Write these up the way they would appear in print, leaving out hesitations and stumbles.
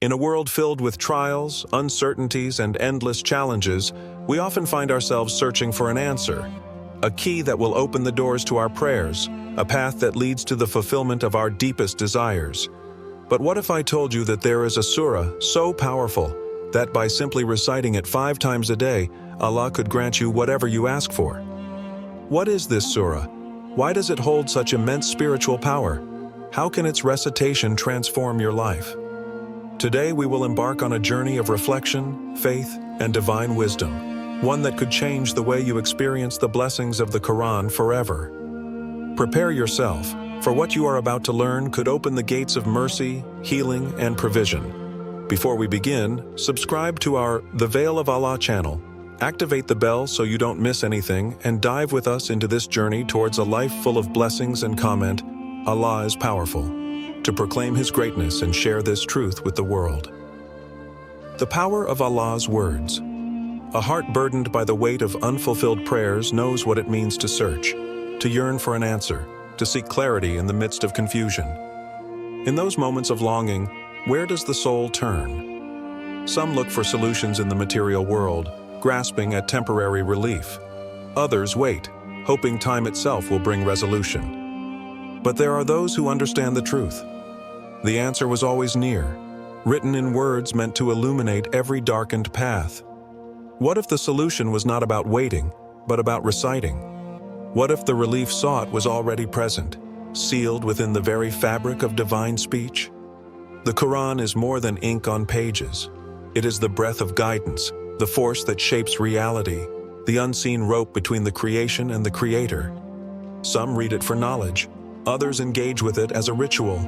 In a world filled with trials, uncertainties, and endless challenges, we often find ourselves searching for an answer, a key that will open the doors to our prayers, a path that leads to the fulfillment of our deepest desires. But what if I told you that there is a surah so powerful that by simply reciting it 5 times a day, Allah could grant you whatever you ask for? What is this surah? Why does it hold such immense spiritual power? How can its recitation transform your life? Today we will embark on a journey of reflection, faith, and divine wisdom, one that could change the way you experience the blessings of the Quran forever. Prepare yourself, for what you are about to learn could open the gates of mercy, healing, and provision. Before we begin, subscribe to our The Veil of Allah channel. Activate the bell so you don't miss anything, and dive with us into this journey towards a life full of blessings. And comment, Allah is powerful, to proclaim His greatness and share this truth with the world. The power of Allah's words. A heart burdened by the weight of unfulfilled prayers knows what it means to search, to yearn for an answer, to seek clarity in the midst of confusion. In those moments of longing, where does the soul turn? Some look for solutions in the material world, grasping at temporary relief. Others wait, hoping time itself will bring resolution. But there are those who understand the truth. The answer was always near, written in words meant to illuminate every darkened path. What if the solution was not about waiting, but about reciting? What if the relief sought was already present, sealed within the very fabric of divine speech? The Quran is more than ink on pages. It is the breath of guidance, the force that shapes reality, the unseen rope between the creation and the Creator. Some read it for knowledge, others engage with it as a ritual.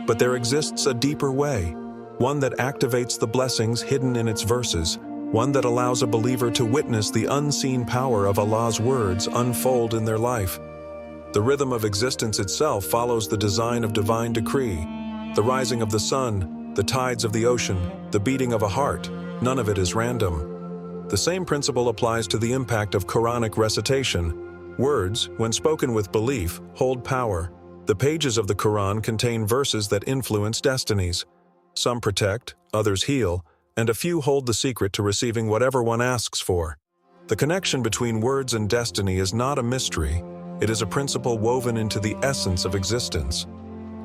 But there exists a deeper way, one that activates the blessings hidden in its verses, one that allows a believer to witness the unseen power of Allah's words unfold in their life. The rhythm of existence itself follows the design of divine decree. The rising of the sun, the tides of the ocean, the beating of a heart, none of it is random. The same principle applies to the impact of Quranic recitation. Words, when spoken with belief, hold power. The pages of the Quran contain verses that influence destinies. Some protect, others heal, and a few hold the secret to receiving whatever one asks for. The connection between words and destiny is not a mystery. It is a principle woven into the essence of existence.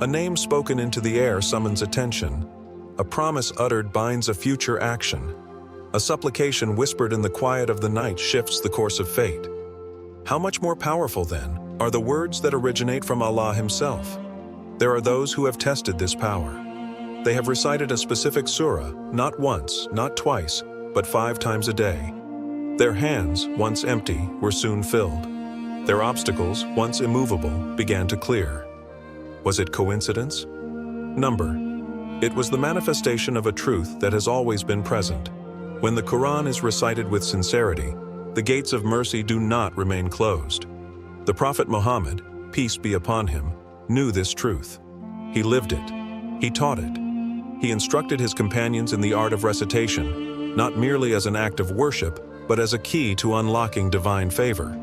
A name spoken into the air summons attention. A promise uttered binds a future action. A supplication whispered in the quiet of the night shifts the course of fate. How much more powerful, then, are the words that originate from Allah Himself? There are those who have tested this power. They have recited a specific surah, not once, not twice, but 5 times a day. Their hands, once empty, were soon filled. Their obstacles, once immovable, began to clear. Was it coincidence? Number. It was the manifestation of a truth that has always been present. When the Quran is recited with sincerity, the gates of mercy do not remain closed. The Prophet Muhammad, peace be upon him, knew this truth. He lived it. He taught it. He instructed his companions in the art of recitation, not merely as an act of worship, but as a key to unlocking divine favor.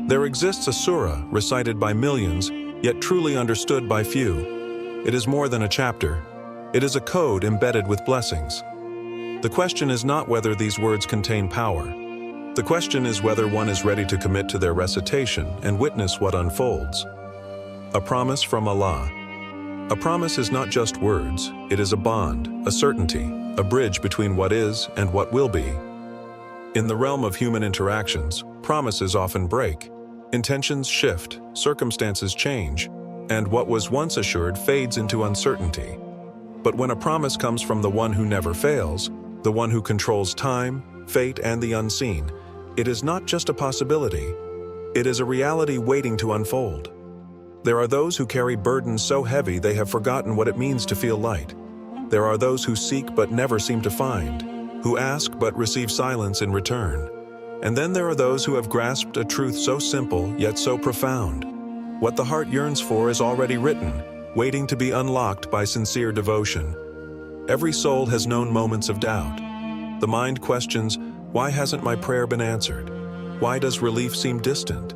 There exists a surah recited by millions, yet truly understood by few. It is more than a chapter. It is a code embedded with blessings. The question is not whether these words contain power. The question is whether one is ready to commit to their recitation and witness what unfolds. A promise from Allah. A promise is not just words, it is a bond, a certainty, a bridge between what is and what will be. In the realm of human interactions, promises often break. Intentions shift, circumstances change, and what was once assured fades into uncertainty. But when a promise comes from the one who never fails, the one who controls time, fate, and the unseen, it is not just a possibility. It is a reality waiting to unfold. There are those who carry burdens so heavy they have forgotten what it means to feel light. There are those who seek but never seem to find, who ask but receive silence in return. And then there are those who have grasped a truth so simple yet so profound. What the heart yearns for is already written, waiting to be unlocked by sincere devotion. Every soul has known moments of doubt. The mind questions, why hasn't my prayer been answered? Why does relief seem distant?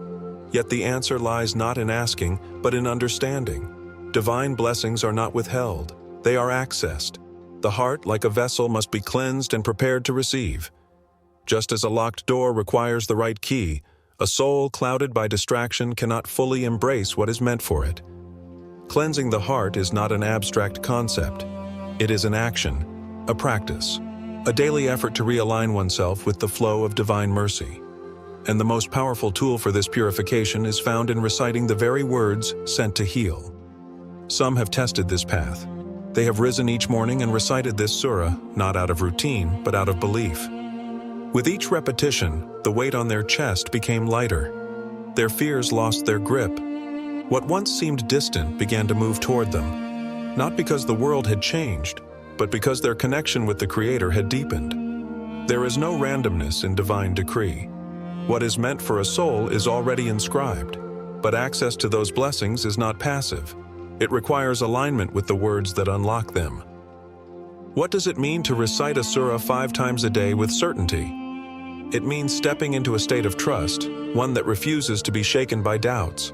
Yet the answer lies not in asking, but in understanding. Divine blessings are not withheld, they are accessed. The heart, like a vessel, must be cleansed and prepared to receive. Just as a locked door requires the right key, a soul clouded by distraction cannot fully embrace what is meant for it. Cleansing the heart is not an abstract concept. It is an action, a practice, a daily effort to realign oneself with the flow of divine mercy. And the most powerful tool for this purification is found in reciting the very words sent to heal. Some have tested this path. They have risen each morning and recited this surah, not out of routine, but out of belief. With each repetition, the weight on their chest became lighter. Their fears lost their grip. What once seemed distant began to move toward them, not because the world had changed, but because their connection with the Creator had deepened. There is no randomness in divine decree. What is meant for a soul is already inscribed, but access to those blessings is not passive. It requires alignment with the words that unlock them. What does it mean to recite a surah 5 times a day with certainty? It means stepping into a state of trust, one that refuses to be shaken by doubts.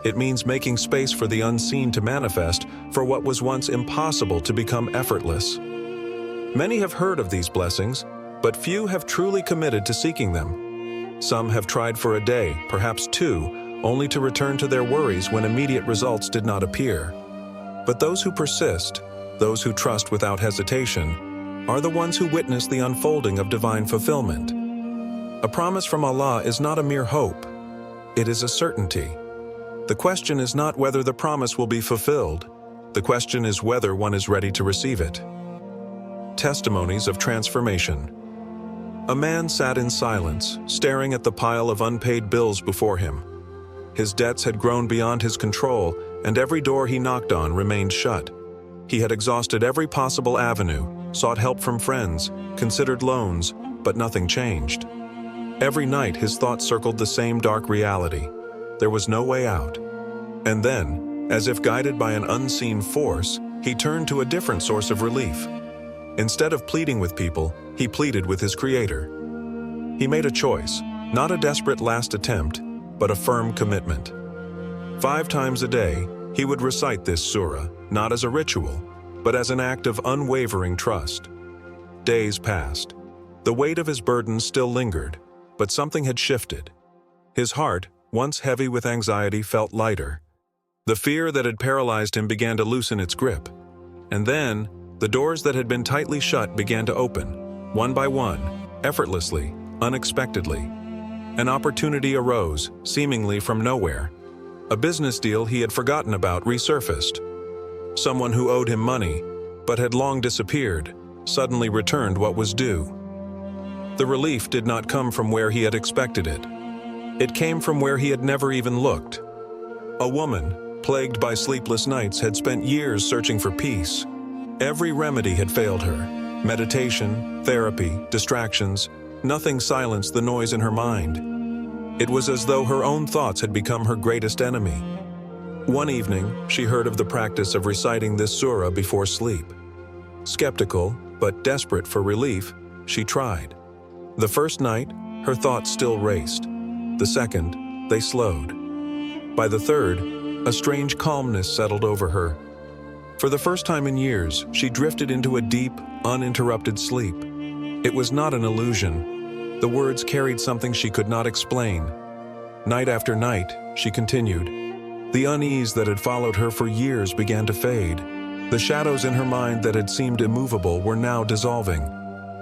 It means making space for the unseen to manifest, for what was once impossible to become effortless. Many have heard of these blessings, but few have truly committed to seeking them. Some have tried for a day, perhaps 2, only to return to their worries when immediate results did not appear. But those who persist, those who trust without hesitation, are the ones who witness the unfolding of divine fulfillment. A promise from Allah is not a mere hope. It is a certainty. The question is not whether the promise will be fulfilled. The question is whether one is ready to receive it. Testimonies of transformation. A man sat in silence, staring at the pile of unpaid bills before him. His debts had grown beyond his control, and every door he knocked on remained shut. He had exhausted every possible avenue, sought help from friends, considered loans, but nothing changed. Every night his thoughts circled the same dark reality. There was no way out. And then, as if guided by an unseen force, he turned to a different source of relief. Instead of pleading with people, he pleaded with his Creator. He made a choice, not a desperate last attempt, but a firm commitment. 5 times a day, he would recite this surah, not as a ritual, but as an act of unwavering trust. Days passed. The weight of his burden still lingered, but something had shifted. His heart, once heavy with anxiety, felt lighter. The fear that had paralyzed him began to loosen its grip. And then, the doors that had been tightly shut began to open, one by one, effortlessly, unexpectedly. An opportunity arose, seemingly from nowhere. A business deal he had forgotten about resurfaced. Someone who owed him money, but had long disappeared, suddenly returned what was due. The relief did not come from where he had expected it. It came from where he had never even looked. A woman, plagued by sleepless nights, had spent years searching for peace. Every remedy had failed her. Meditation, therapy, distractions, nothing silenced the noise in her mind. It was as though her own thoughts had become her greatest enemy. One evening, she heard of the practice of reciting this surah before sleep. Skeptical, but desperate for relief, she tried. The first night, her thoughts still raced. The second, they slowed. By the third, a strange calmness settled over her. For the first time in years, she drifted into a deep, uninterrupted sleep. It was not an illusion. The words carried something she could not explain. Night after night, she continued. The unease that had followed her for years began to fade. The shadows in her mind that had seemed immovable were now dissolving.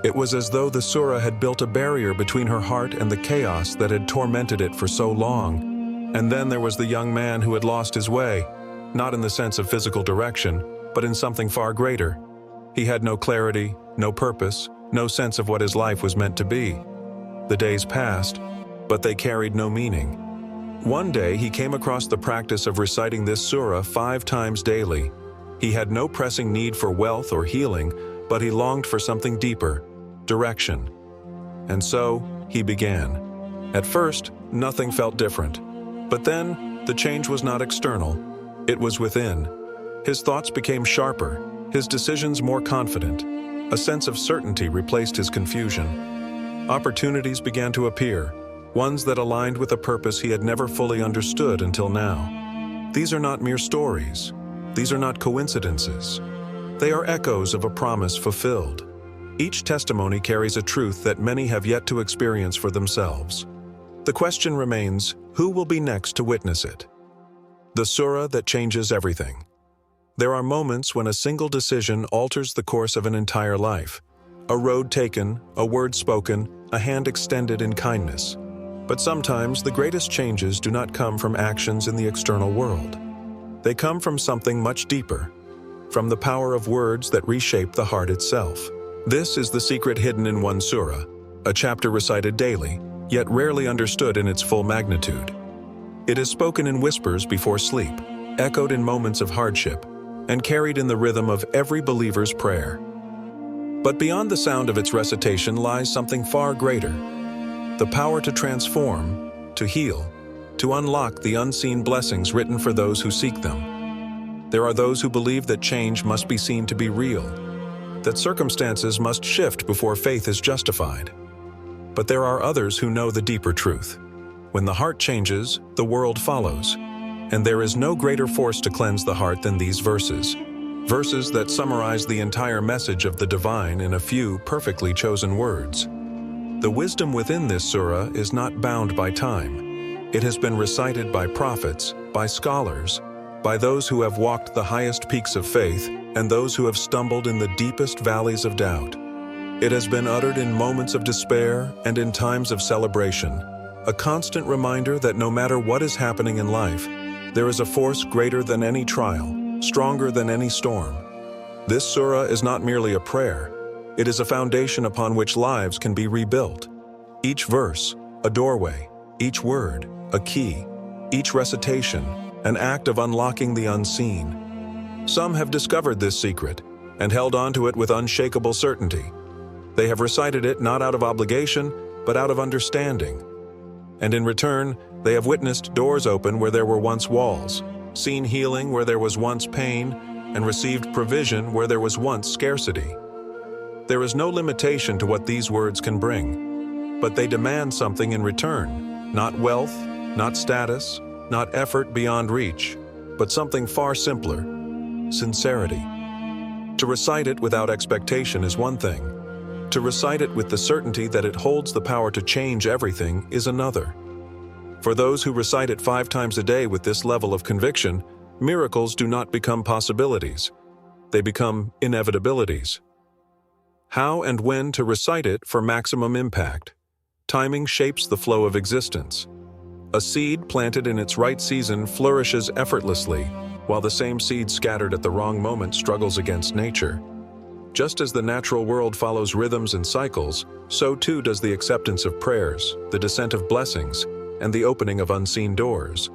It was as though the surah had built a barrier between her heart and the chaos that had tormented it for so long. And then there was the young man who had lost his way, not in the sense of physical direction, but in something far greater. He had no clarity, no purpose, no sense of what his life was meant to be. The days passed, but they carried no meaning. One day he came across the practice of reciting this surah 5 times daily. He had no pressing need for wealth or healing, but he longed for something deeper, direction. And so, he began. At first, nothing felt different. But then, the change was not external. It was within. His thoughts became sharper, his decisions more confident. A sense of certainty replaced his confusion. Opportunities began to appear, ones that aligned with a purpose he had never fully understood until now. These are not mere stories. These are not coincidences. They are echoes of a promise fulfilled. Each testimony carries a truth that many have yet to experience for themselves. The question remains, who will be next to witness it? The surah that changes everything. There are moments when a single decision alters the course of an entire life. A road taken, a word spoken, a hand extended in kindness. But sometimes the greatest changes do not come from actions in the external world. They come from something much deeper, from the power of words that reshape the heart itself. This is the secret hidden in one surah, a chapter recited daily, yet rarely understood in its full magnitude. It is spoken in whispers before sleep, echoed in moments of hardship, and carried in the rhythm of every believer's prayer. But beyond the sound of its recitation lies something far greater: the power to transform, to heal, to unlock the unseen blessings written for those who seek them. There are those who believe that change must be seen to be real, that circumstances must shift before faith is justified. But there are others who know the deeper truth. When the heart changes, the world follows. And there is no greater force to cleanse the heart than these verses. Verses that summarize the entire message of the divine in a few perfectly chosen words. The wisdom within this surah is not bound by time. It has been recited by prophets, by scholars, by those who have walked the highest peaks of faith, and those who have stumbled in the deepest valleys of doubt. It has been uttered in moments of despair and in times of celebration, a constant reminder that no matter what is happening in life, there is a force greater than any trial, stronger than any storm. This surah is not merely a prayer. It is a foundation upon which lives can be rebuilt. Each verse, a doorway; each word, a key; each recitation, an act of unlocking the unseen. Some have discovered this secret and held on to it with unshakable certainty. They have recited it not out of obligation, but out of understanding. And in return, they have witnessed doors open where there were once walls, seen healing where there was once pain, and received provision where there was once scarcity. There is no limitation to what these words can bring, but they demand something in return, not wealth, not status, not effort beyond reach, but something far simpler: sincerity. To recite it without expectation is one thing. To recite it with the certainty that it holds the power to change everything is another. For those who recite it 5 times a day with this level of conviction, miracles do not become possibilities. They become inevitabilities. How and when to recite it for maximum impact? Timing shapes the flow of existence. A seed planted in its right season flourishes effortlessly, while the same seed scattered at the wrong moment struggles against nature. Just as the natural world follows rhythms and cycles, so too does the acceptance of prayers, the descent of blessings, and the opening of unseen doors.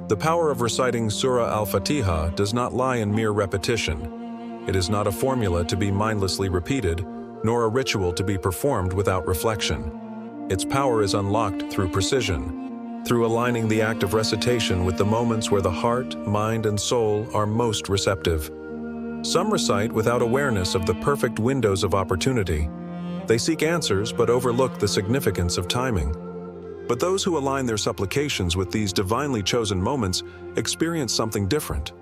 The power of reciting Surah Al-Fatiha does not lie in mere repetition. It is not a formula to be mindlessly repeated, nor a ritual to be performed without reflection. Its power is unlocked through precision, through aligning the act of recitation with the moments where the heart, mind, and soul are most receptive. Some recite without awareness of the perfect windows of opportunity. They seek answers but overlook the significance of timing. But those who align their supplications with these divinely chosen moments experience something different.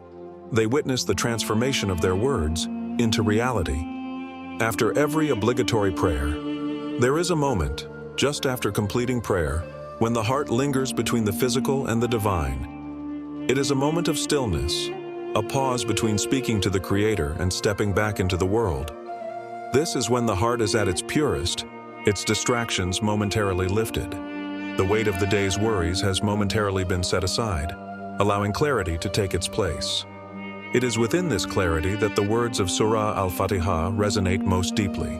They witness the transformation of their words into reality. After every obligatory prayer, there is a moment, just after completing prayer, when the heart lingers between the physical and the divine. It is a moment of stillness, a pause between speaking to the Creator and stepping back into the world. This is when the heart is at its purest, its distractions momentarily lifted. The weight of the day's worries has momentarily been set aside, allowing clarity to take its place. It is within this clarity that the words of Surah Al-Fatiha resonate most deeply.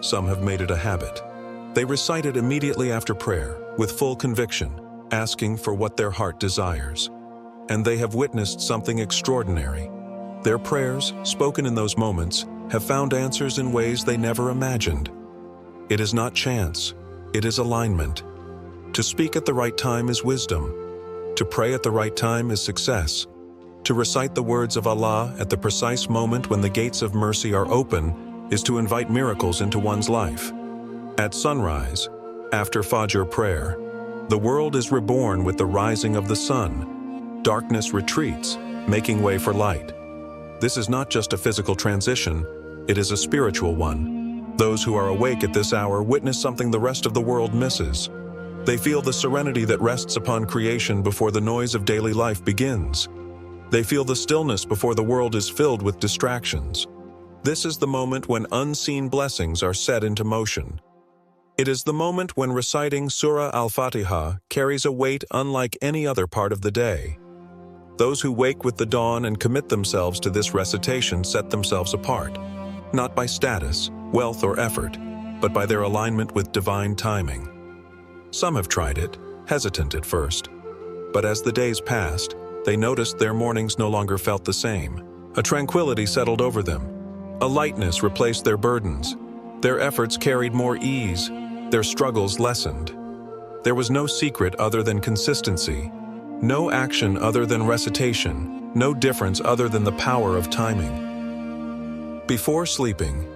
Some have made it a habit. They recite it immediately after prayer, with full conviction, asking for what their heart desires. And they have witnessed something extraordinary. Their prayers, spoken in those moments, have found answers in ways they never imagined. It is not chance, it is alignment. To speak at the right time is wisdom. To pray at the right time is success. To recite the words of Allah at the precise moment when the gates of mercy are open is to invite miracles into one's life. At sunrise, after Fajr prayer, the world is reborn with the rising of the sun. Darkness retreats, making way for light. This is not just a physical transition, it is a spiritual one. Those who are awake at this hour witness something the rest of the world misses. They feel the serenity that rests upon creation before the noise of daily life begins. They feel the stillness before the world is filled with distractions. This is the moment when unseen blessings are set into motion. It is the moment when reciting Surah Al-Fatiha carries a weight unlike any other part of the day. Those who wake with the dawn and commit themselves to this recitation set themselves apart, not by status, wealth, or effort, but by their alignment with divine timing. Some have tried it, hesitant at first, but as the days passed, they noticed their mornings no longer felt the same. A tranquility settled over them. A lightness replaced their burdens. Their efforts carried more ease. Their struggles lessened. There was no secret other than consistency, no action other than recitation, no difference other than the power of timing. Before sleeping,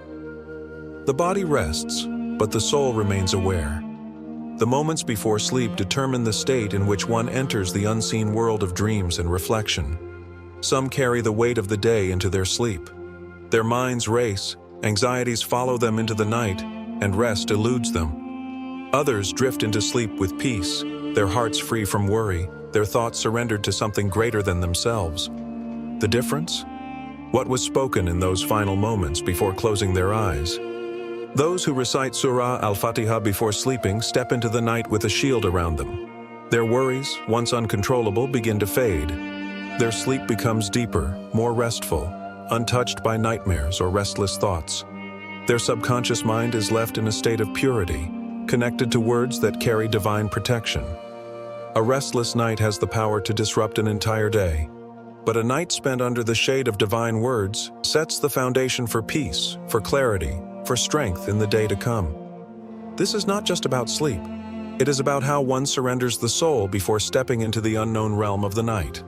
the body rests, but the soul remains aware. The moments before sleep determine the state in which one enters the unseen world of dreams and reflection. Some carry the weight of the day into their sleep. Their minds race, anxieties follow them into the night, and rest eludes them. Others drift into sleep with peace, their hearts free from worry, their thoughts surrendered to something greater than themselves. The difference? What was spoken in those final moments before closing their eyes? Those who recite Surah Al-Fatiha before sleeping step into the night with a shield around them. Their worries, once uncontrollable, begin to fade. Their sleep becomes deeper, more restful, untouched by nightmares or restless thoughts. Their subconscious mind is left in a state of purity, connected to words that carry divine protection. A restless night has the power to disrupt an entire day, but a night spent under the shade of divine words sets the foundation for peace, for clarity, for strength in the day to come. This is not just about sleep. It is about how one surrenders the soul before stepping into the unknown realm of the night.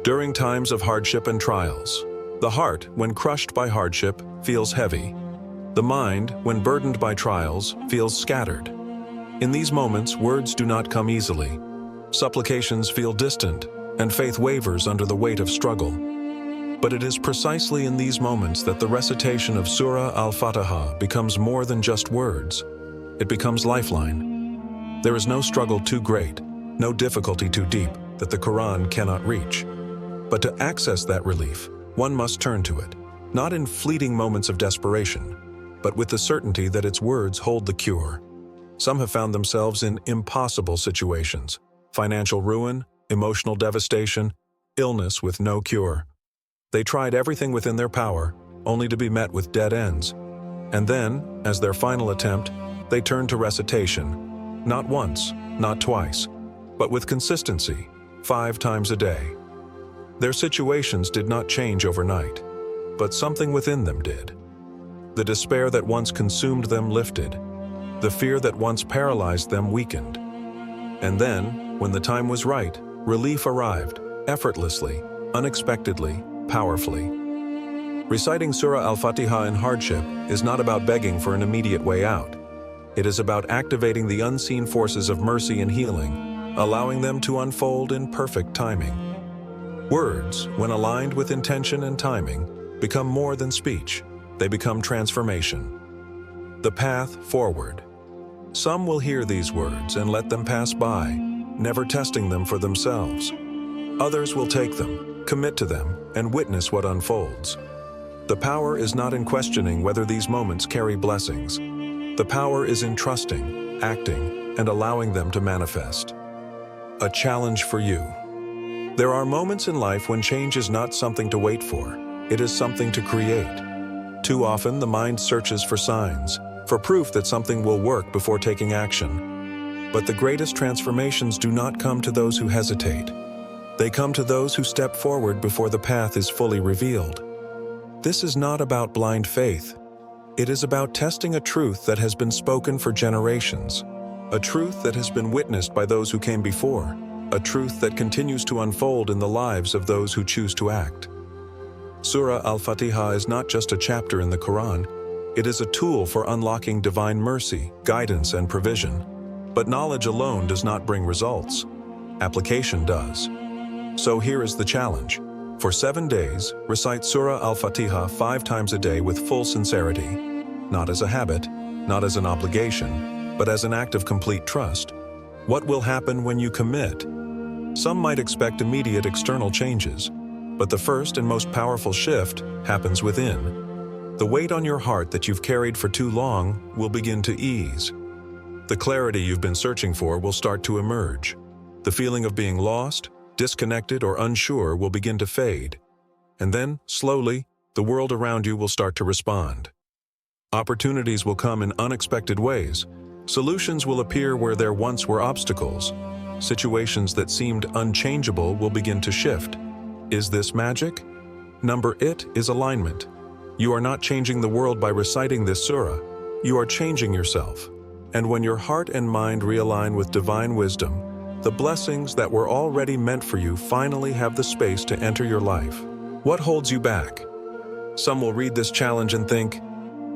During times of hardship and trials, the heart, when crushed by hardship, feels heavy. The mind, when burdened by trials, feels scattered. In these moments, words do not come easily. Supplications feel distant, and faith wavers under the weight of struggle. But it is precisely in these moments that the recitation of Surah Al-Fatiha becomes more than just words. It becomes lifeline. There is no struggle too great, no difficulty too deep that the Quran cannot reach. But to access that relief, one must turn to it, not in fleeting moments of desperation, but with the certainty that its words hold the cure. Some have found themselves in impossible situations: financial ruin, emotional devastation, illness with no cure. They tried everything within their power, only to be met with dead ends. And then, as their final attempt, they turned to recitation, not once, not twice, but with consistency, 5 times a day. Their situations did not change overnight, but something within them did. The despair that once consumed them lifted. The fear that once paralyzed them weakened. And then, when the time was right, relief arrived, effortlessly, unexpectedly, powerfully. Reciting Surah Al-Fatiha in hardship is not about begging for an immediate way out. It is about activating the unseen forces of mercy and healing, allowing them to unfold in perfect timing. Words, when aligned with intention and timing, become more than speech. They become transformation. The path forward. Some will hear these words and let them pass by, never testing them for themselves. Others will take them, commit to them, and witness what unfolds. The power is not in questioning whether these moments carry blessings. The power is in trusting, acting, and allowing them to manifest. A challenge for you. There are moments in life when change is not something to wait for. It is something to create. Too often, the mind searches for signs, for proof that something will work before taking action. But the greatest transformations do not come to those who hesitate. They come to those who step forward before the path is fully revealed. This is not about blind faith. It is about testing a truth that has been spoken for generations, a truth that has been witnessed by those who came before, a truth that continues to unfold in the lives of those who choose to act. Surah Al-Fatiha is not just a chapter in the Quran. It is a tool for unlocking divine mercy, guidance, and provision. But knowledge alone does not bring results. Application does. So here is the challenge. For 7 days, recite Surah Al-Fatiha 5 times a day with full sincerity, not as a habit, not as an obligation, but as an act of complete trust. What will happen when you commit? Some might expect immediate external changes, but the first and most powerful shift happens within. The weight on your heart that you've carried for too long will begin to ease. The clarity you've been searching for will start to emerge. The feeling of being lost, disconnected, or unsure will begin to fade. And then, slowly, the world around you will start to respond. Opportunities will come in unexpected ways. Solutions will appear where there once were obstacles. Situations that seemed unchangeable will begin to shift. Is this magic? Number 8 is alignment. You are not changing the world by reciting this surah. You are changing yourself. And when your heart and mind realign with divine wisdom, the blessings that were already meant for you finally have the space to enter your life. What holds you back? Some will read this challenge and think,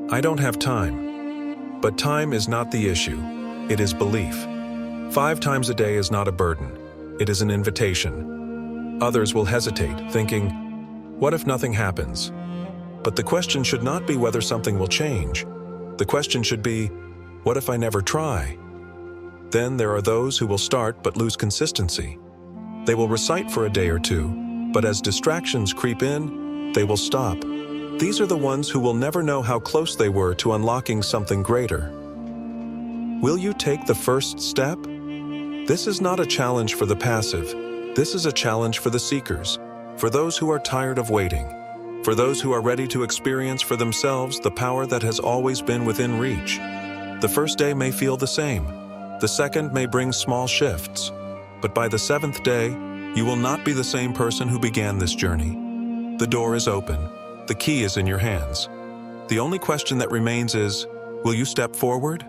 I don't have time. But time is not the issue. It is belief. 5 times a day is not a burden. It is an invitation. Others will hesitate, thinking, what if nothing happens? But the question should not be whether something will change. The question should be, what if I never try? Then there are those who will start but lose consistency. They will recite for a day or two, but as distractions creep in, they will stop. These are the ones who will never know how close they were to unlocking something greater. Will you take the first step? This is not a challenge for the passive. This is a challenge for the seekers, for those who are tired of waiting, for those who are ready to experience for themselves the power that has always been within reach. The first day may feel the same. The second may bring small shifts. But by the 7th day, you will not be the same person who began this journey. The door is open. The key is in your hands. The only question that remains is, will you step forward?